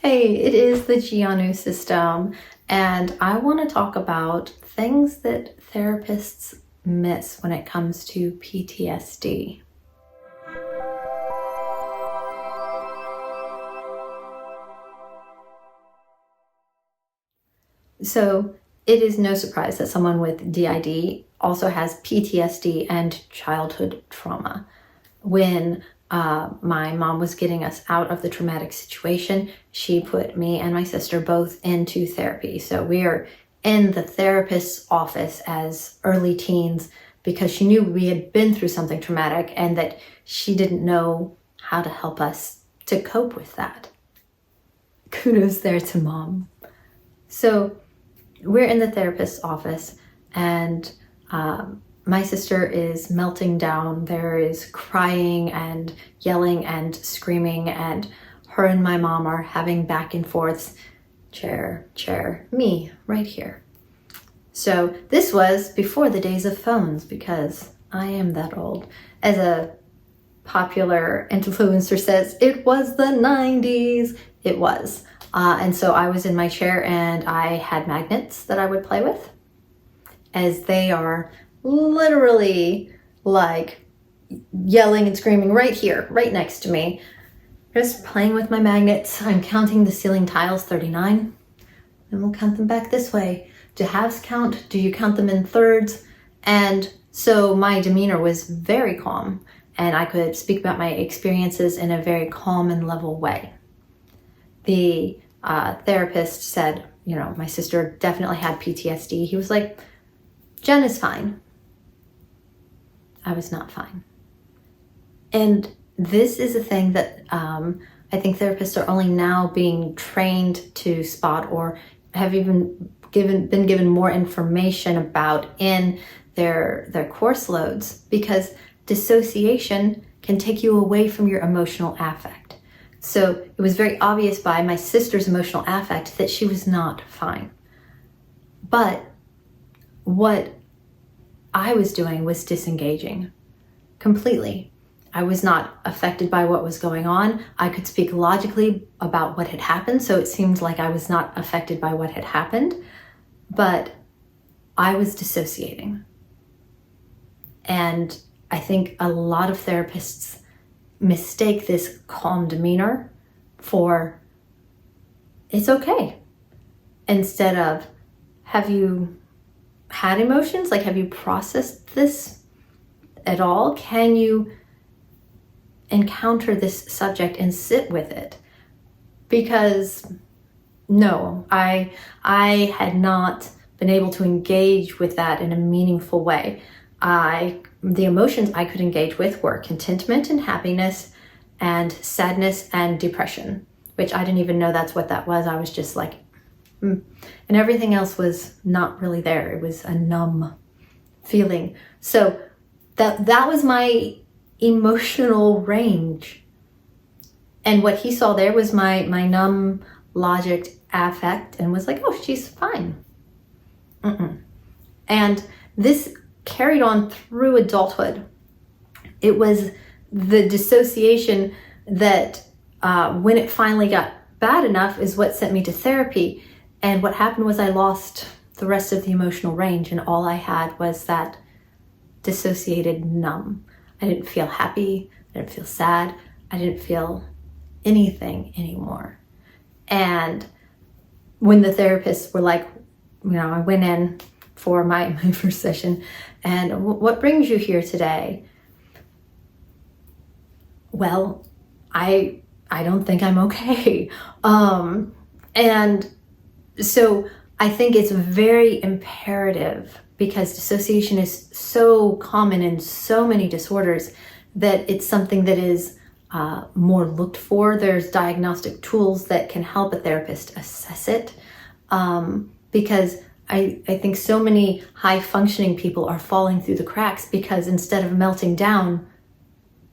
Hey, it is the D.I.D system, and I want to talk about things that therapists miss when it comes to PTSD. So it is no surprise that someone with D.I.D also has PTSD and childhood trauma. When my mom was getting us out of the traumatic situation, she put me and my sister both into therapy. So we are in the therapist's office as early teens because she knew we had been through something traumatic and that she didn't know how to help us to cope with that. Kudos there to mom. So we're in the therapist's office and my sister is melting down. There is crying and yelling and screaming, and her and my mom are having back and forths. Chair, me right here. So this was before the days of phones, because I am that old. As a popular influencer says, it was the 90s. It was. And so I was in my chair and I had magnets that I would play with, as they are literally like yelling and screaming right here, right next to me. Just playing with my magnets. I'm counting the ceiling tiles, 39, and we'll count them back this way. Do halves count? Do you count them in thirds? And so my demeanor was very calm, and I could speak about my experiences in a very calm and level way. The therapist said, my sister definitely had PTSD. He was like, Jen is fine. I was not fine. And this is a thing that I think therapists are only now being trained to spot, or have even been given more information about in their course loads, because dissociation can take you away from your emotional affect. So it was very obvious by my sister's emotional affect that she was not fine. But what I was doing was disengaging completely. I was not affected by what was going on. I could speak logically about what had happened, so it seemed like I was not affected by what had happened, but I was dissociating. And I think a lot of therapists mistake this calm demeanor for it's okay, instead of, have you had emotions? Like, have you processed this at all? Can you encounter this subject and sit with it? Because no, I had not been able to engage with that in a meaningful way. The emotions I could engage with were contentment and happiness and sadness and depression, which I didn't even know that's what that was. I was just like, and everything else was not really there. It was a numb feeling. So that was my emotional range. And what he saw there was my numb logic affect, and was like, oh, she's fine. And this carried on through adulthood. It was the dissociation that when it finally got bad enough is what sent me to therapy. And what happened was I lost the rest of the emotional range, and all I had was that dissociated numb. I didn't feel happy. I didn't feel sad. I didn't feel anything anymore. And when the therapists were like, I went in for my first session, and what brings you here today? Well, I don't think I'm okay. And so I think it's very imperative, because dissociation is so common in so many disorders, that it's something that is more looked for. There's diagnostic tools that can help a therapist assess it, because I think so many high-functioning people are falling through the cracks, because instead of melting down,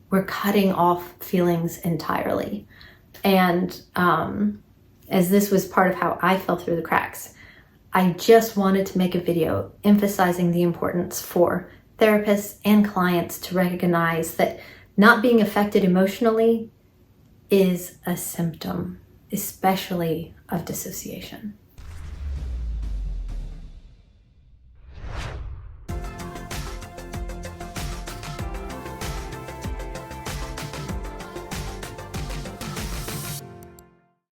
we're cutting off feelings entirely. And as this was part of how I fell through the cracks, I just wanted to make a video emphasizing the importance for therapists and clients to recognize that not being affected emotionally is a symptom. especially of dissociation.